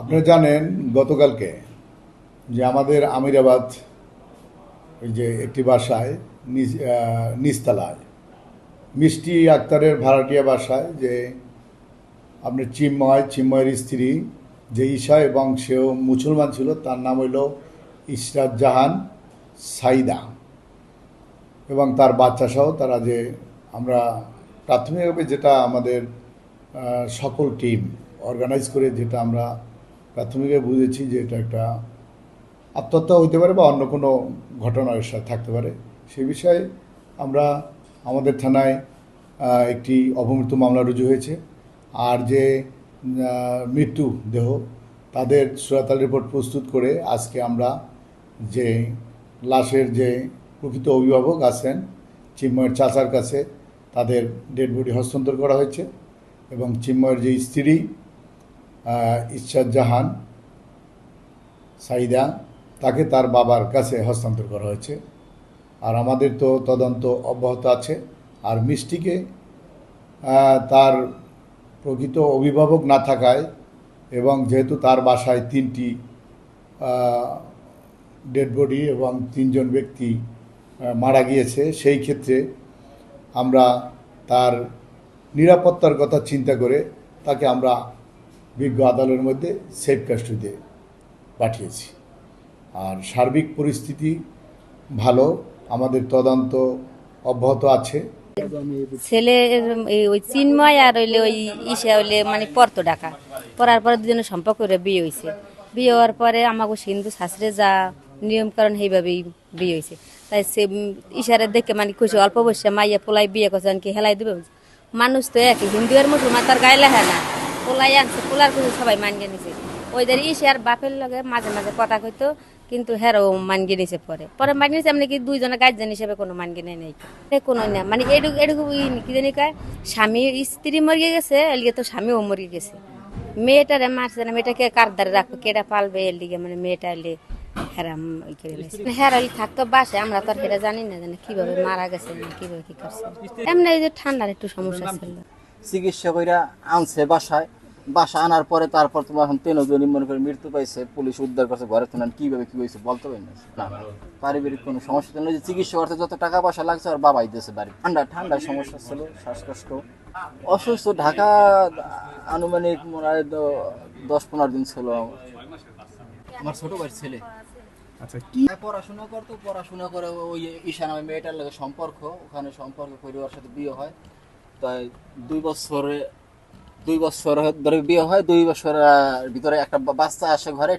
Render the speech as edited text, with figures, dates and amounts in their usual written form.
আপনারা জানেন গতকালকে যে আমাদের আমিরাবাদ ওই যে একটি বাসায় নিচতলায় মিষ্টি আক্তারের ভাড়াটিয়া বাসায় যে আপনার চিন্ময়ের স্ত্রী যে ঈশা এবং সেও মুসলমান ছিল, তার নাম হইল ইশরাত জাহান সাইদা এবং তার বাচ্চা সহ তারা যে আমরা প্রাথমিকভাবে যেটা আমাদের সকল টিম অর্গানাইজ করে যেটা আমরা প্রাথমিকভাবে বুঝেছি যে এটা একটা আত্মহত্যা হইতে পারে বা অন্য কোনো ঘটনা এর সাথে থাকতে পারে। সে বিষয়ে আমরা আমাদের থানায় একটি অপমৃত্যু মামলা রুজু হয়েছে। আর যে মৃত্যু দেহ তাদের সুরাতাল রিপোর্ট প্রস্তুত করে আজকে আমরা যে লাশের যে প্রকৃত অভিভাবক আছেন চিন্ময়ের চাচার কাছে তাদের ডেড বডি হস্তান্তর করা হয়েছে এবং চিন্ময়ের যে স্ত্রী ইশরাত জাহান সাইদা তাকে তার বাবার কাছে হস্তান্তর করা হয়েছে। আর আমাদের তো তদন্ত অব্যাহত আছে। আর মিষ্টিকে তার প্রকৃত অভিভাবক না থাকায় এবং যেহেতু তার বাসায় 3টি ডেড বডি এবং 3জন ব্যক্তি মারা গিয়েছে, সেই ক্ষেত্রে আমরা তার নিরাপত্তার কথা চিন্তা করে তাকে আমরা বিজ্ঞ আদালতের মধ্যে সেফ কাস্টডিতে পাঠিয়েছি। আর সার্বিক পরিস্থিতি ভালো, আমাদের তদন্ত অব্যাহত আছে। ছেলে ওই চিন্ময় আর হইলে ওই ইসে হইলে মানে পড়তো ঢাকা, পড়ার পরে দুজনের সম্পর্ক করে বিয়ে হয়েছে। বিয়ে হওয়ার পরে আমাকে সিন্ধু শাস্ত্রে যা নিয়ম কারণ সেইভাবেই বিয়ে হয়েছে। তাই সে ইশারে দেখে মানে খুশি অল্প বয়সে মাইয়া পোলাই বিয়ে করছে, কি হেলাই দেবে মানুষ তো একই, হিন্দু আর মুসলমান তার গায়ে লেখা না, পোলাই আনছে পোলার খুশি সবাই মানিয়ে নিছে। ওইদের ইসে আর বাপের লগে মাঝে মাঝে কথা কইতো, কিন্তু হেরও মানগিয়ে নিছে। পরে মানগিয়ে নিছে, এমনি কি দুইজনের গার্জেন হিসেবে কোনো মানগিয়ে নেই কোনো না, মানে এটুকু এটুকু কি জানি কয় স্বামী স্ত্রী মরিয়ে গেছে, এলিগে তো স্বামীও মরিয়ে গেছে। মেয়েটারে মারছে না, মেয়েটাকে কার দ্বারা রাখবে, কেটা পালবে, এর দিকে মানে মেয়েটা এলে হেরাম হেরাই থাকতো বাসে, আমরা তো আর সেটা জানি না জানি কিভাবে মারা গেছে না কিভাবে কি করছে। এমনি এই যে ঠান্ডার একটু সমস্যা ছিল, চিকিৎসা কইরা আনছে বাসা আনার পরে তারপর তোমার এখন 3 জন মনে করে মৃত্যু পাইছে, পুলিশ উদ্ধার করছে, ঘরে তুলেন কিভাবে কি হয়েছে বলতে পারি না। পারিবারিক কোনো সমস্যা ছিল, যে চিকিৎসা করতে যত টাকা পয়সা লাগছে আর বাবাই দিয়েছে বাড়ি। ঠান্ডার সমস্যা ছিল, শ্বাসকষ্ট, অসুস্থ। ঢাকা আনুমানিক মনে হয় 10-15 দিন ছিল। আমার ছোট ভাইয়ের ছেলে আচ্ছা কি পড়াশোনা করে ওই ঈশা নামে মেয়েটার লাগে সম্পর্ক, ওখানে সম্পর্ক করে ওর সাথে বিয়ে হয়। তাই 2 বছর ধরে বিয়ে হয়, 2 বছরের ভিতরে একটা বাচ্চা আসে ঘরে।